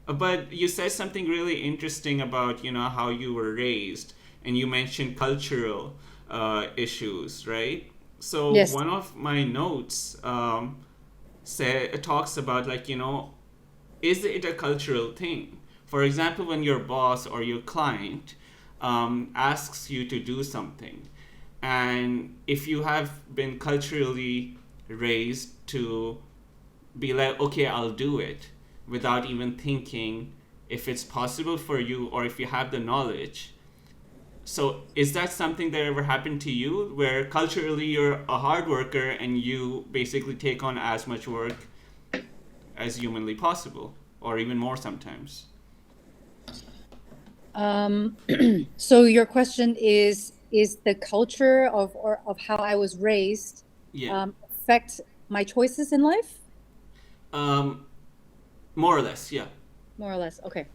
But you said something really interesting about, how you were raised, and you mentioned cultural issues, right? So Yes. one of my notes talks about, like, is it a cultural thing? For example, when your boss or your client asks you to do something, and if you have been culturally raised to be like, okay, I'll do it without even thinking if it's possible for you or if you have the knowledge. So, is that something that ever happened to you where culturally you're a hard worker and you basically take on as much work as humanly possible, or even more sometimes? Um, so your question is the culture of how I was raised Yeah. affect my choices in life? Um, More or less, yeah. More or less. Okay.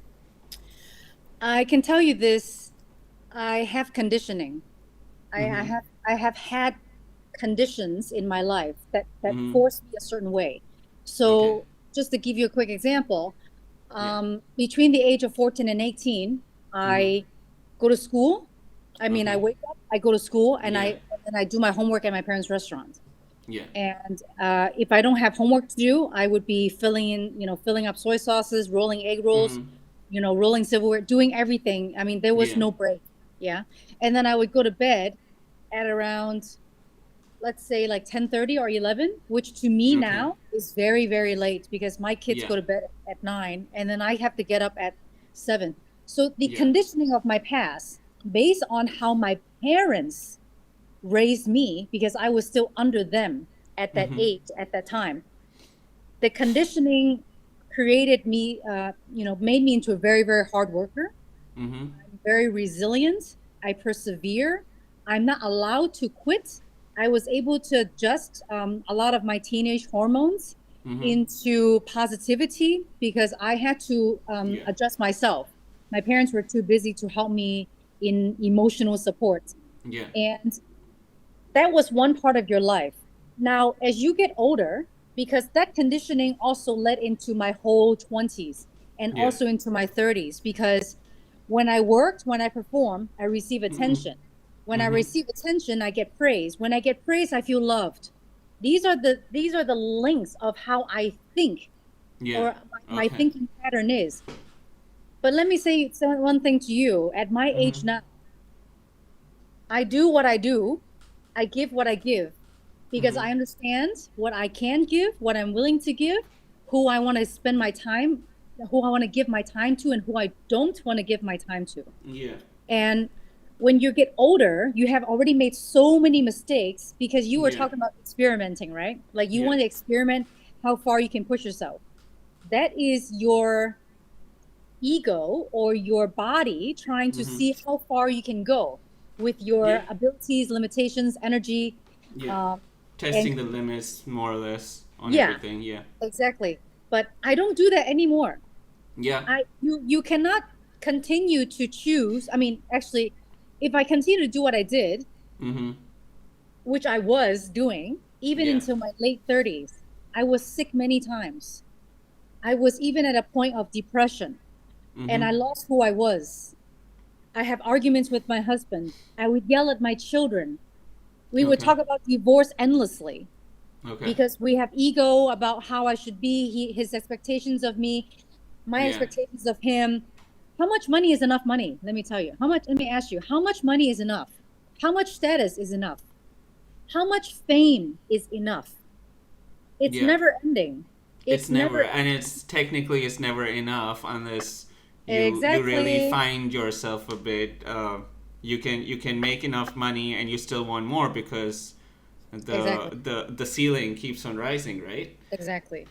I can tell you this. I have conditioning. I Mm-hmm. have had conditions in my life that Mm-hmm. force me a certain way. Okay. So just to give you a quick example, Yeah. between the age of 14 and 18, Mm-hmm. I go to school. I mean, I Okay. wake up, I go to school, Yeah. and I do my homework at my parents' restaurant. Yeah. And if I don't have homework to do, I would be filling up soy sauces, rolling egg rolls, Mm-hmm. rolling silverware, doing everything. I mean, there was Yeah. no break. Yeah. And then I would go to bed at around, let's say, like 10:30 or 11, which to me Okay. now is very, very late because my kids Yeah. go to bed at 9 and then I have to get up at 7. So the Yeah. conditioning of my past, based on how my parents raised me, because I was still under them at that Mm-hmm. age, at that time, the conditioning created me, made me into a very, very hard worker. Mm-hmm. I'm very resilient. I persevere. I'm not allowed to quit. I was able to adjust a lot of my teenage hormones Mm-hmm. into positivity because I had to Yeah. adjust myself. My parents were too busy to help me in emotional support. Yeah. And that was one part of your life. Now, as you get older, because that conditioning also led into my whole 20s and Yeah. also into my 30s, because when I worked, when I perform, I receive Mm-hmm. attention. When I Mm-hmm. receive attention, I get praise. When I get praise, I feel loved. These are the links of how I think Yeah. or my Okay. thinking pattern is. But let me say one thing to you. At my Mm-hmm. age now, I do what I do. I give what I give because Mm-hmm. I understand what I can give, what I'm willing to give, who I want to spend my time, who I want to give my time to, and who I don't want to give my time to. Yeah. And when you get older, you have already made so many mistakes because you were Yeah. talking about experimenting, right? Like you Yeah. want to experiment how far you can push yourself. That is your ego or your body trying to Mm-hmm. see how far you can go with Yeah. your abilities, limitations, energy. Yeah. Um, and Testing the limits more or less on yeah, everything. Yeah. exactly. But I don't do that anymore. Yeah. You cannot continue to choose. I mean, actually, if I continue to do what I did, Mm-hmm. which I was doing even Yeah. until my late 30s, I was sick many times. I was even at a point of depression and Mm-hmm. I lost who I was. I have arguments with my husband. I would yell at my children. We would Okay. talk about divorce endlessly Okay. because we have ego about how I should be, his expectations of me, my Yeah. expectations of him. How much money is enough money? Let me tell you. Let me ask you, how much money is enough? How much status is enough? How much fame is enough? It's Yeah. never ending. It's It's never, never and it's technically it's never enough unless you really exactly, find yourself a bit. You can make enough money and you still want more because the exactly, the the ceiling keeps on rising, right? exactly.